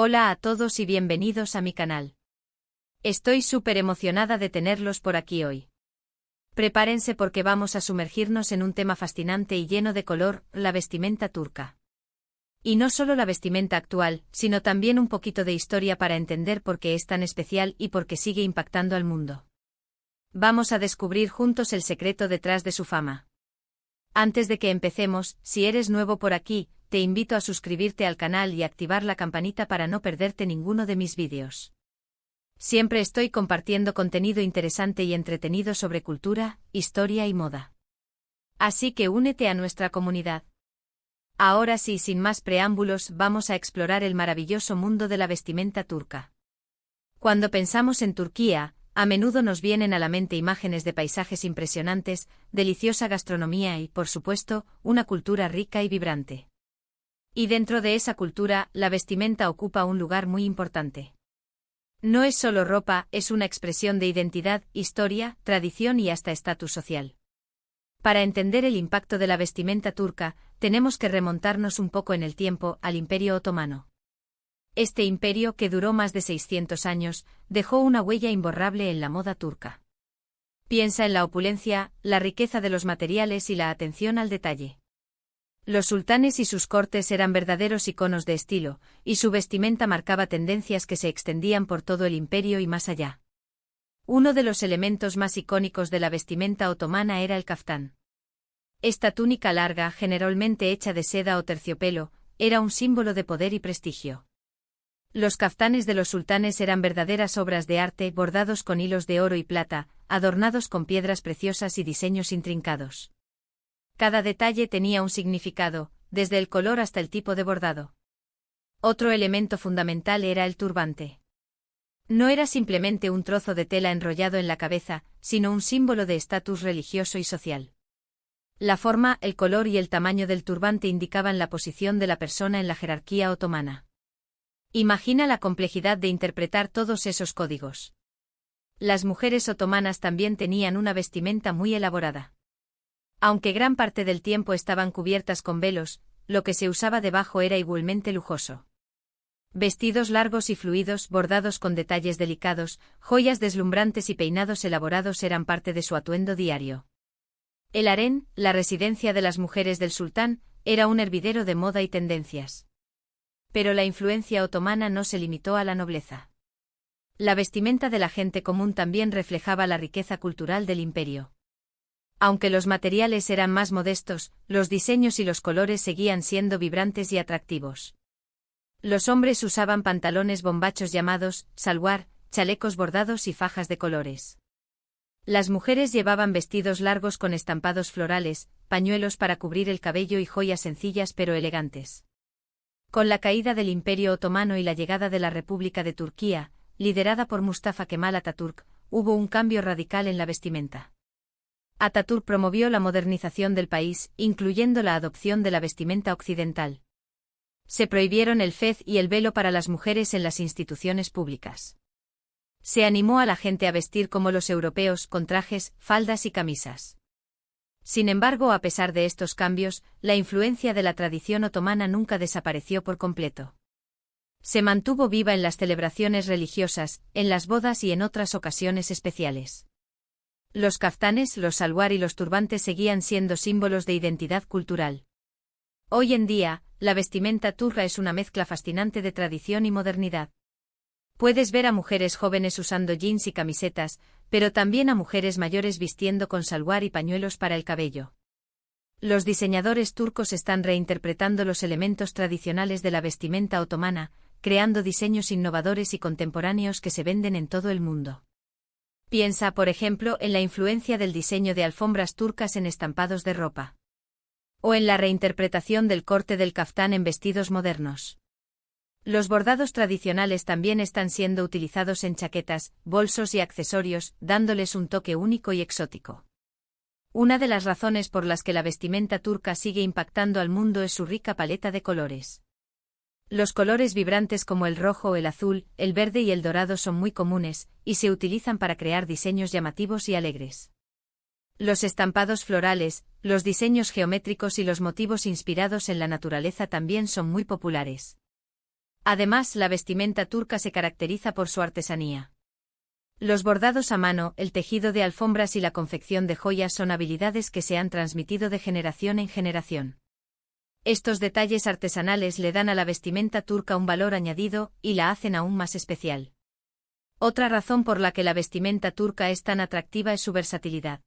Hola a todos y bienvenidos a mi canal. Estoy súper emocionada de tenerlos por aquí hoy. Prepárense porque vamos a sumergirnos en un tema fascinante y lleno de color, la vestimenta turca. Y no solo la vestimenta actual, sino también un poquito de historia para entender por qué es tan especial y por qué sigue impactando al mundo. Vamos a descubrir juntos el secreto detrás de su fama. Antes de que empecemos, si eres nuevo por aquí, te invito a suscribirte al canal y activar la campanita para no perderte ninguno de mis vídeos. Siempre estoy compartiendo contenido interesante y entretenido sobre cultura, historia y moda. Así que únete a nuestra comunidad. Ahora sí, sin más preámbulos, vamos a explorar el maravilloso mundo de la vestimenta turca. Cuando pensamos en Turquía, a menudo nos vienen a la mente imágenes de paisajes impresionantes, deliciosa gastronomía y, por supuesto, una cultura rica y vibrante. Y dentro de esa cultura, la vestimenta ocupa un lugar muy importante. No es solo ropa, es una expresión de identidad, historia, tradición y hasta estatus social. Para entender el impacto de la vestimenta turca, tenemos que remontarnos un poco en el tiempo, al Imperio Otomano. Este imperio, que duró más de 600 años, dejó una huella imborrable en la moda turca. Piensa en la opulencia, la riqueza de los materiales y la atención al detalle. Los sultanes y sus cortes eran verdaderos iconos de estilo, y su vestimenta marcaba tendencias que se extendían por todo el imperio y más allá. Uno de los elementos más icónicos de la vestimenta otomana era el caftán. Esta túnica larga, generalmente hecha de seda o terciopelo, era un símbolo de poder y prestigio. Los kaftanes de los sultanes eran verdaderas obras de arte, bordados con hilos de oro y plata, adornados con piedras preciosas y diseños intrincados. Cada detalle tenía un significado, desde el color hasta el tipo de bordado. Otro elemento fundamental era el turbante. No era simplemente un trozo de tela enrollado en la cabeza, sino un símbolo de estatus religioso y social. La forma, el color y el tamaño del turbante indicaban la posición de la persona en la jerarquía otomana. Imagina la complejidad de interpretar todos esos códigos. Las mujeres otomanas también tenían una vestimenta muy elaborada. Aunque gran parte del tiempo estaban cubiertas con velos, lo que se usaba debajo era igualmente lujoso. Vestidos largos y fluidos, bordados con detalles delicados, joyas deslumbrantes y peinados elaborados eran parte de su atuendo diario. El harén, la residencia de las mujeres del sultán, era un hervidero de moda y tendencias. Pero la influencia otomana no se limitó a la nobleza. La vestimenta de la gente común también reflejaba la riqueza cultural del imperio. Aunque los materiales eran más modestos, los diseños y los colores seguían siendo vibrantes y atractivos. Los hombres usaban pantalones bombachos llamados salwar, chalecos bordados y fajas de colores. Las mujeres llevaban vestidos largos con estampados florales, pañuelos para cubrir el cabello y joyas sencillas pero elegantes. Con la caída del Imperio Otomano y la llegada de la República de Turquía, liderada por Mustafa Kemal Atatürk, hubo un cambio radical en la vestimenta. Atatürk promovió la modernización del país, incluyendo la adopción de la vestimenta occidental. Se prohibieron el fez y el velo para las mujeres en las instituciones públicas. Se animó a la gente a vestir como los europeos, con trajes, faldas y camisas. Sin embargo, a pesar de estos cambios, la influencia de la tradición otomana nunca desapareció por completo. Se mantuvo viva en las celebraciones religiosas, en las bodas y en otras ocasiones especiales. Los kaftanes, los salwar y los turbantes seguían siendo símbolos de identidad cultural. Hoy en día, la vestimenta turca es una mezcla fascinante de tradición y modernidad. Puedes ver a mujeres jóvenes usando jeans y camisetas, pero también a mujeres mayores vistiendo con salwar y pañuelos para el cabello. Los diseñadores turcos están reinterpretando los elementos tradicionales de la vestimenta otomana, creando diseños innovadores y contemporáneos que se venden en todo el mundo. Piensa, por ejemplo, en la influencia del diseño de alfombras turcas en estampados de ropa. O en la reinterpretación del corte del caftán en vestidos modernos. Los bordados tradicionales también están siendo utilizados en chaquetas, bolsos y accesorios, dándoles un toque único y exótico. Una de las razones por las que la vestimenta turca sigue impactando al mundo es su rica paleta de colores. Los colores vibrantes como el rojo, el azul, el verde y el dorado son muy comunes, y se utilizan para crear diseños llamativos y alegres. Los estampados florales, los diseños geométricos y los motivos inspirados en la naturaleza también son muy populares. Además, la vestimenta turca se caracteriza por su artesanía. Los bordados a mano, el tejido de alfombras y la confección de joyas son habilidades que se han transmitido de generación en generación. Estos detalles artesanales le dan a la vestimenta turca un valor añadido y la hacen aún más especial. Otra razón por la que la vestimenta turca es tan atractiva es su versatilidad.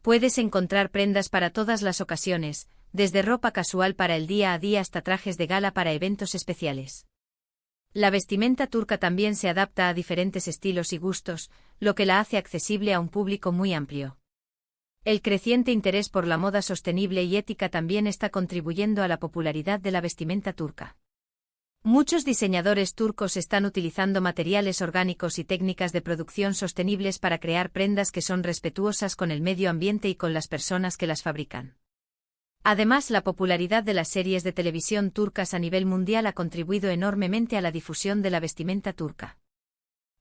Puedes encontrar prendas para todas las ocasiones, desde ropa casual para el día a día hasta trajes de gala para eventos especiales. La vestimenta turca también se adapta a diferentes estilos y gustos, lo que la hace accesible a un público muy amplio. El creciente interés por la moda sostenible y ética también está contribuyendo a la popularidad de la vestimenta turca. Muchos diseñadores turcos están utilizando materiales orgánicos y técnicas de producción sostenibles para crear prendas que son respetuosas con el medio ambiente y con las personas que las fabrican. Además, la popularidad de las series de televisión turcas a nivel mundial ha contribuido enormemente a la difusión de la vestimenta turca.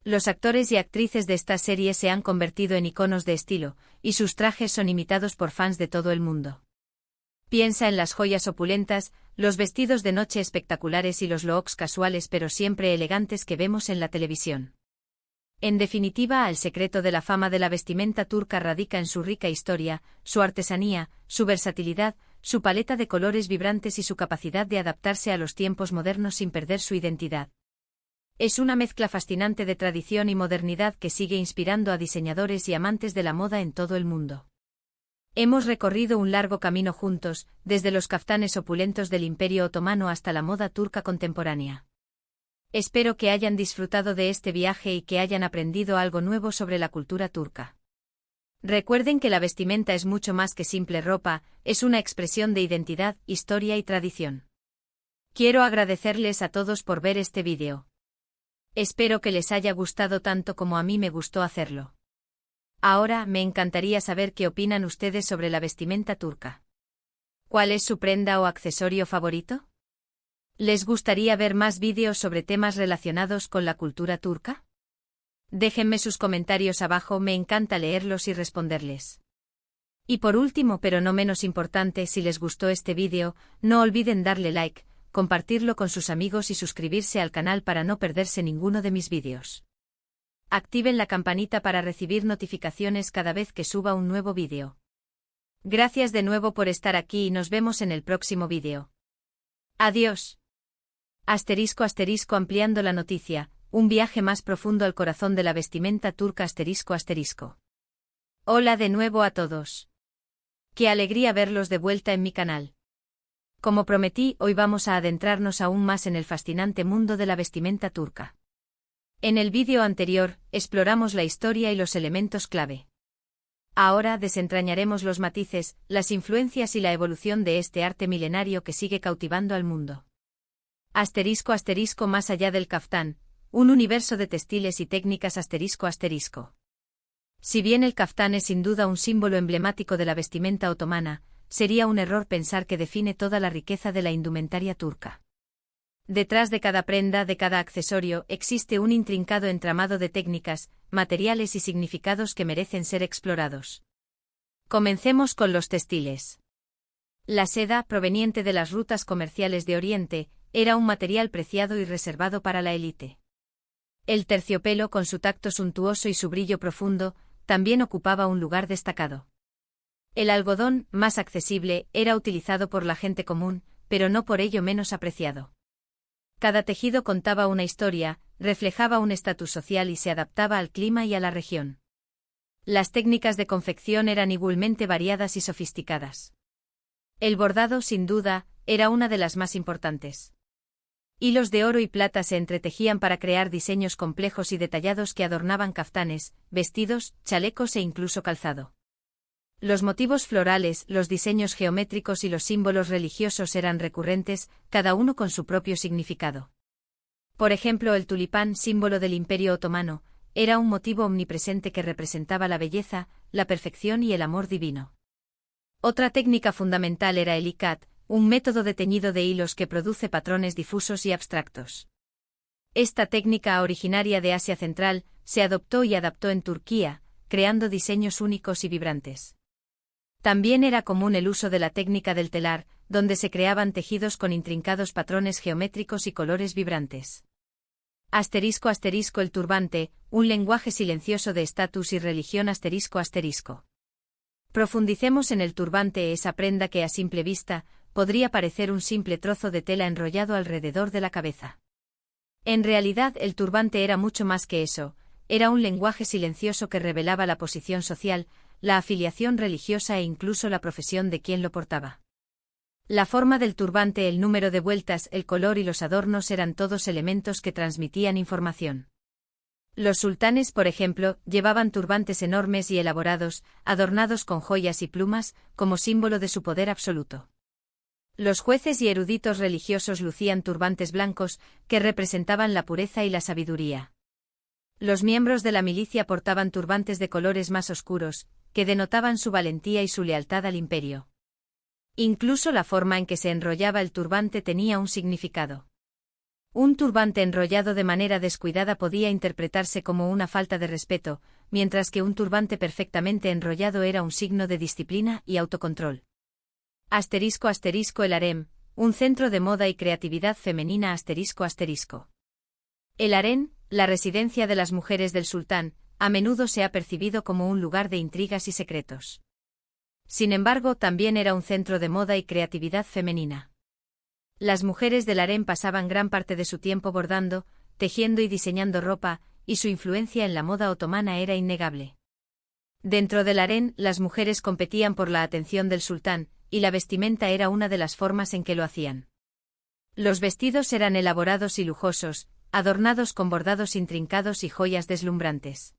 Los actores y actrices de estas series se han convertido en iconos de estilo, y sus trajes son imitados por fans de todo el mundo. Piensa en las joyas opulentas, los vestidos de noche espectaculares y los looks casuales pero siempre elegantes que vemos en la televisión. En definitiva, el secreto de la fama de la vestimenta turca radica en su rica historia, su artesanía, su versatilidad, su paleta de colores vibrantes y su capacidad de adaptarse a los tiempos modernos sin perder su identidad. Es una mezcla fascinante de tradición y modernidad que sigue inspirando a diseñadores y amantes de la moda en todo el mundo. Hemos recorrido un largo camino juntos, desde los caftanes opulentos del Imperio Otomano hasta la moda turca contemporánea. Espero que hayan disfrutado de este viaje y que hayan aprendido algo nuevo sobre la cultura turca. Recuerden que la vestimenta es mucho más que simple ropa, es una expresión de identidad, historia y tradición. Quiero agradecerles a todos por ver este vídeo. Espero que les haya gustado tanto como a mí me gustó hacerlo. Ahora, me encantaría saber qué opinan ustedes sobre la vestimenta turca. ¿Cuál es su prenda o accesorio favorito? ¿Les gustaría ver más vídeos sobre temas relacionados con la cultura turca? Déjenme sus comentarios abajo, me encanta leerlos y responderles. Y por último, pero no menos importante, si les gustó este vídeo, no olviden darle like, compartirlo con sus amigos y suscribirse al canal para no perderse ninguno de mis vídeos. Activen la campanita para recibir notificaciones cada vez que suba un nuevo vídeo. Gracias de nuevo por estar aquí y nos vemos en el próximo vídeo. Adiós. *** ampliando la noticia, un viaje más profundo al corazón de la vestimenta turca ***. Hola de nuevo a todos. Qué alegría verlos de vuelta en mi canal. Como prometí, hoy vamos a adentrarnos aún más en el fascinante mundo de la vestimenta turca. En el vídeo anterior, exploramos la historia y los elementos clave. Ahora desentrañaremos los matices, las influencias y la evolución de este arte milenario que sigue cautivando al mundo. *** más allá del caftán, un universo de textiles y técnicas ***. Si bien el caftán es sin duda un símbolo emblemático de la vestimenta otomana, sería un error pensar que define toda la riqueza de la indumentaria turca. Detrás de cada prenda, de cada accesorio, existe un intrincado entramado de técnicas, materiales y significados que merecen ser explorados. Comencemos con los textiles. La seda, proveniente de las rutas comerciales de Oriente, era un material preciado y reservado para la élite. El terciopelo, con su tacto suntuoso y su brillo profundo, también ocupaba un lugar destacado. El algodón, más accesible, era utilizado por la gente común, pero no por ello menos apreciado. Cada tejido contaba una historia, reflejaba un estatus social y se adaptaba al clima y a la región. Las técnicas de confección eran igualmente variadas y sofisticadas. El bordado, sin duda, era una de las más importantes. Hilos de oro y plata se entretejían para crear diseños complejos y detallados que adornaban caftanes, vestidos, chalecos e incluso calzado. Los motivos florales, los diseños geométricos y los símbolos religiosos eran recurrentes, cada uno con su propio significado. Por ejemplo, el tulipán, símbolo del Imperio Otomano, era un motivo omnipresente que representaba la belleza, la perfección y el amor divino. Otra técnica fundamental era el ikat, un método de teñido de hilos que produce patrones difusos y abstractos. Esta técnica, originaria de Asia Central, se adoptó y adaptó en Turquía, creando diseños únicos y vibrantes. También era común el uso de la técnica del telar, donde se creaban tejidos con intrincados patrones geométricos y colores vibrantes. Asterisco asterisco el turbante, un lenguaje silencioso de estatus y religión asterisco asterisco. Profundicemos en el turbante, esa prenda que a simple vista podría parecer un simple trozo de tela enrollado alrededor de la cabeza. En realidad el turbante era mucho más que eso, era un lenguaje silencioso que revelaba la posición social, la afiliación religiosa e incluso la profesión de quien lo portaba. La forma del turbante, el número de vueltas, el color y los adornos eran todos elementos que transmitían información. Los sultanes, por ejemplo, llevaban turbantes enormes y elaborados, adornados con joyas y plumas, como símbolo de su poder absoluto. Los jueces y eruditos religiosos lucían turbantes blancos, que representaban la pureza y la sabiduría. Los miembros de la milicia portaban turbantes de colores más oscuros, que denotaban su valentía y su lealtad al imperio. Incluso la forma en que se enrollaba el turbante tenía un significado. Un turbante enrollado de manera descuidada podía interpretarse como una falta de respeto, mientras que un turbante perfectamente enrollado era un signo de disciplina y autocontrol. Asterisco asterisco el harem, un centro de moda y creatividad femenina asterisco asterisco. El harén, la residencia de las mujeres del sultán, a menudo se ha percibido como un lugar de intrigas y secretos. Sin embargo, también era un centro de moda y creatividad femenina. Las mujeres del harén pasaban gran parte de su tiempo bordando, tejiendo y diseñando ropa, y su influencia en la moda otomana era innegable. Dentro del harén, las mujeres competían por la atención del sultán, y la vestimenta era una de las formas en que lo hacían. Los vestidos eran elaborados y lujosos, adornados con bordados intrincados y joyas deslumbrantes.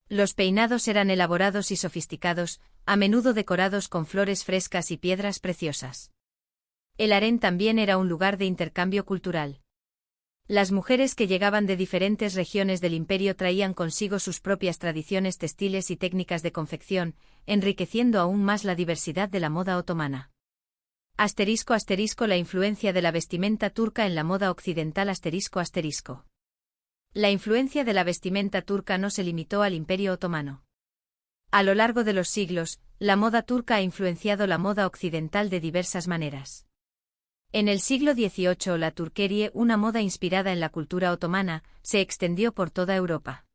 Los peinados eran elaborados y sofisticados, a menudo decorados con flores frescas y piedras preciosas. El harén también era un lugar de intercambio cultural. Las mujeres que llegaban de diferentes regiones del imperio traían consigo sus propias tradiciones textiles y técnicas de confección, enriqueciendo aún más la diversidad de la moda otomana. Asterisco asterisco la influencia de la vestimenta turca en la moda occidental asterisco asterisco. La influencia de la vestimenta turca no se limitó al Imperio Otomano. A lo largo de los siglos, la moda turca ha influenciado la moda occidental de diversas maneras. En el siglo XVIII la turquerie, una moda inspirada en la cultura otomana, se extendió por toda Europa.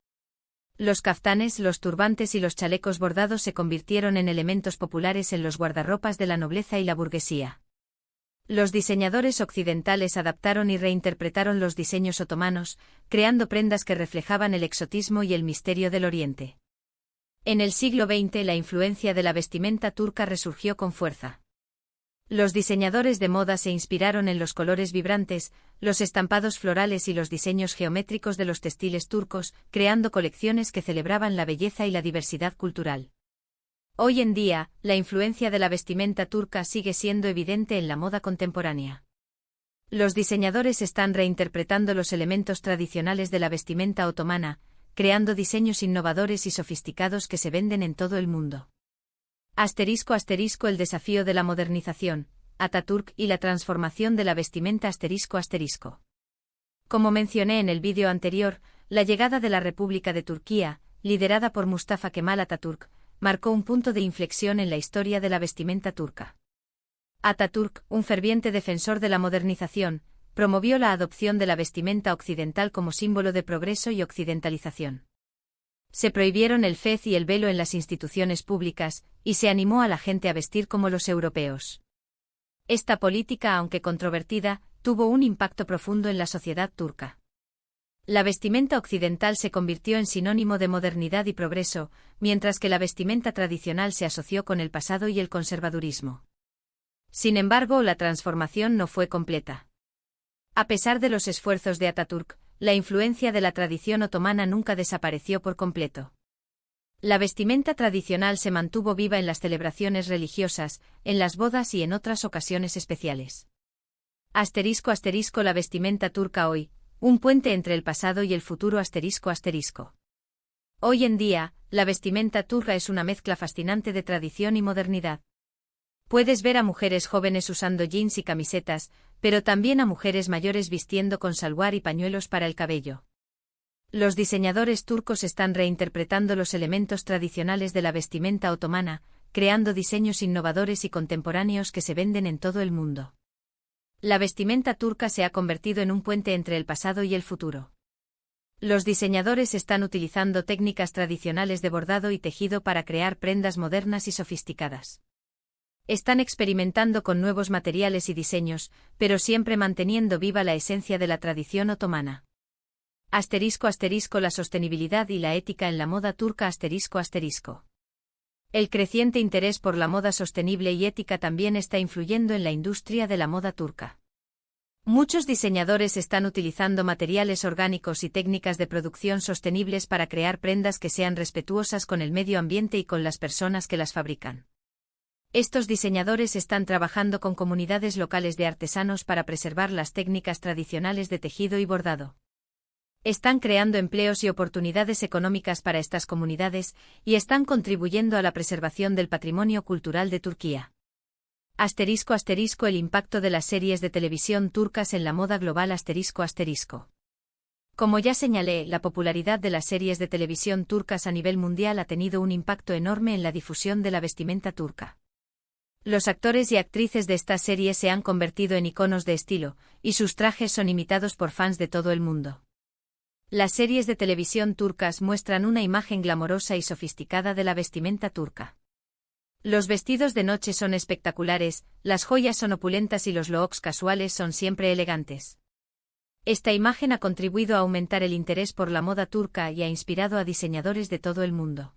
Los kaftanes, los turbantes y los chalecos bordados se convirtieron en elementos populares en los guardarropas de la nobleza y la burguesía. Los diseñadores occidentales adaptaron y reinterpretaron los diseños otomanos, creando prendas que reflejaban el exotismo y el misterio del Oriente. En el siglo XX la influencia de la vestimenta turca resurgió con fuerza. Los diseñadores de moda se inspiraron en los colores vibrantes, los estampados florales y los diseños geométricos de los textiles turcos, creando colecciones que celebraban la belleza y la diversidad cultural. Hoy en día, la influencia de la vestimenta turca sigue siendo evidente en la moda contemporánea. Los diseñadores están reinterpretando los elementos tradicionales de la vestimenta otomana, creando diseños innovadores y sofisticados que se venden en todo el mundo. Asterisco asterisco el desafío de la modernización, Atatürk y la transformación de la vestimenta asterisco asterisco. Como mencioné en el vídeo anterior, la llegada de la República de Turquía, liderada por Mustafa Kemal Atatürk, marcó un punto de inflexión en la historia de la vestimenta turca. Atatürk, un ferviente defensor de la modernización, promovió la adopción de la vestimenta occidental como símbolo de progreso y occidentalización. Se prohibieron el fez y el velo en las instituciones públicas, y se animó a la gente a vestir como los europeos. Esta política, aunque controvertida, tuvo un impacto profundo en la sociedad turca. La vestimenta occidental se convirtió en sinónimo de modernidad y progreso, mientras que la vestimenta tradicional se asoció con el pasado y el conservadurismo. Sin embargo, la transformación no fue completa. A pesar de los esfuerzos de Atatürk, la influencia de la tradición otomana nunca desapareció por completo. La vestimenta tradicional se mantuvo viva en las celebraciones religiosas, en las bodas y en otras ocasiones especiales. Asterisco asterisco la vestimenta turca hoy, un puente entre el pasado y el futuro asterisco asterisco. Hoy en día, la vestimenta turca es una mezcla fascinante de tradición y modernidad. Puedes ver a mujeres jóvenes usando jeans y camisetas, pero también a mujeres mayores vistiendo con salwar y pañuelos para el cabello. Los diseñadores turcos están reinterpretando los elementos tradicionales de la vestimenta otomana, creando diseños innovadores y contemporáneos que se venden en todo el mundo. La vestimenta turca se ha convertido en un puente entre el pasado y el futuro. Los diseñadores están utilizando técnicas tradicionales de bordado y tejido para crear prendas modernas y sofisticadas. Están experimentando con nuevos materiales y diseños, pero siempre manteniendo viva la esencia de la tradición otomana. *** La sostenibilidad y la ética en la moda turca. **# El creciente interés por la moda sostenible y ética también está influyendo en la industria de la moda turca. Muchos diseñadores están utilizando materiales orgánicos y técnicas de producción sostenibles para crear prendas que sean respetuosas con el medio ambiente y con las personas que las fabrican. Estos diseñadores están trabajando con comunidades locales de artesanos para preservar las técnicas tradicionales de tejido y bordado. Están creando empleos y oportunidades económicas para estas comunidades y están contribuyendo a la preservación del patrimonio cultural de Turquía. **# El impacto de las series de televisión turcas en la moda global. **# Como ya señalé, la popularidad de las series de televisión turcas a nivel mundial ha tenido un impacto enorme en la difusión de la vestimenta turca. Los actores y actrices de estas series se han convertido en iconos de estilo, y sus trajes son imitados por fans de todo el mundo. Las series de televisión turcas muestran una imagen glamorosa y sofisticada de la vestimenta turca. Los vestidos de noche son espectaculares, las joyas son opulentas y los looks casuales son siempre elegantes. Esta imagen ha contribuido a aumentar el interés por la moda turca y ha inspirado a diseñadores de todo el mundo.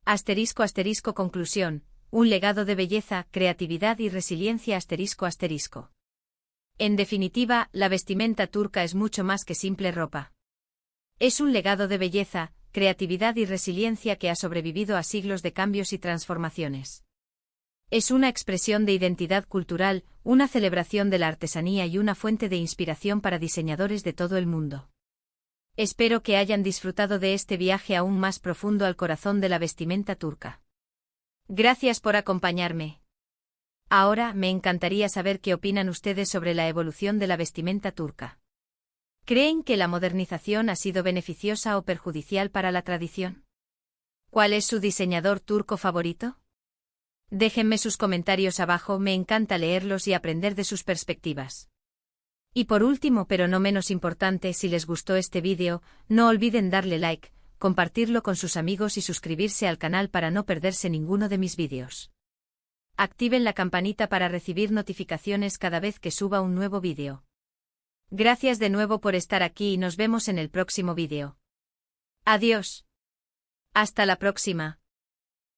**# Conclusión: un legado de belleza, creatividad y resiliencia. **#. En definitiva, la vestimenta turca es mucho más que simple ropa. Es un legado de belleza, creatividad y resiliencia que ha sobrevivido a siglos de cambios y transformaciones. Es una expresión de identidad cultural, una celebración de la artesanía y una fuente de inspiración para diseñadores de todo el mundo. Espero que hayan disfrutado de este viaje aún más profundo al corazón de la vestimenta turca. Gracias por acompañarme. Ahora me encantaría saber qué opinan ustedes sobre la evolución de la vestimenta turca. ¿Creen que la modernización ha sido beneficiosa o perjudicial para la tradición? ¿Cuál es su diseñador turco favorito? Déjenme sus comentarios abajo, me encanta leerlos y aprender de sus perspectivas. Y por último, pero no menos importante, si les gustó este vídeo, no olviden darle like, compartirlo con sus amigos y suscribirse al canal para no perderse ninguno de mis vídeos. Activen la campanita para recibir notificaciones cada vez que suba un nuevo vídeo. Gracias de nuevo por estar aquí y nos vemos en el próximo vídeo. Adiós. Hasta la próxima.